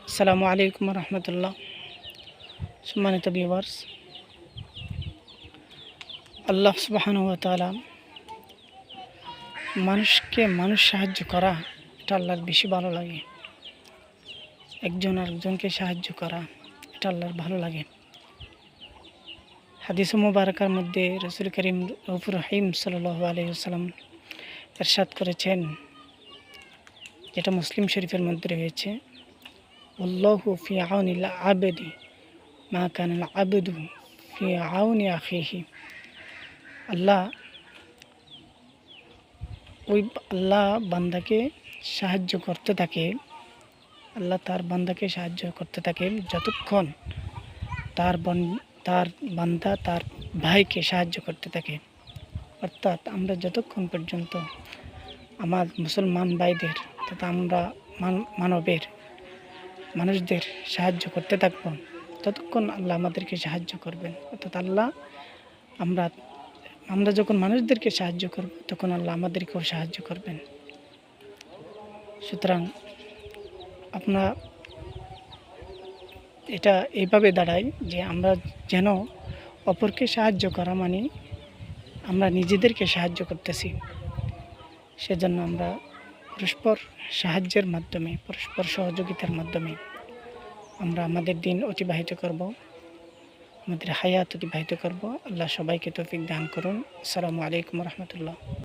আসসালামু আলাইকুম রহমতুল্লাহ। সম্মানিত ভিউয়ার্স, আল্লাহ সুবহানাহু ওয়া তাআলা মানুষকে মানুষ সাহায্য করা, এটা আল্লাহর বেশি ভালো লাগে। একজন আরেকজনকে সাহায্য করা, এটা আল্লাহর ভালো লাগে। হাদিস মুবারাকার মধ্যে রাসূল করিম রউফুর রহিম সাল্লাল্লাহু আলাইহি ওয়াসাল্লাম ইরশাদ করেছেন, যেটা মুসলিম শরীফের মধ্যে রয়েছে, আল্লাহু ফি আউনিল আবদি মা কানাল আবদু ফি আউনি আখিহি। আল্লাহ বান্দাকে সাহায্য করতে থাকে, আল্লাহ তার বান্দাকে সাহায্য করতে থাকে যতক্ষণ তার বান্দা তার ভাইকে সাহায্য করতে থাকে। অর্থাৎ আমরা যতক্ষণ পর্যন্ত আমার মুসলমান ভাইদের তথা আমরা মানুষদের সাহায্য করতে থাকব, ততক্ষণ আল্লাহ আমাদেরকে সাহায্য করবেন। অর্থাৎ আমরা যখন মানুষদেরকে সাহায্য করব, তখন আল্লাহ আমাদেরকেও সাহায্য করবেন। সুতরাং এটা এইভাবে দাঁড়ায় যে আমরা যেন অপরকে সাহায্য করা মানে আমরা নিজেদেরকে সাহায্য করতেছি। সেজন্য আমরা পরস্পর সাহায্যের মাধ্যমে, পরস্পর সহযোগিতার মাধ্যমে আমরা আমাদের দিন অতিবাহিত করব, আমাদের হায়াত অতিবাহিত করব। আল্লাহ সবাইকে তৌফিক দান করুন। আসসালামু আলাইকুম রহমতুল্লাহ।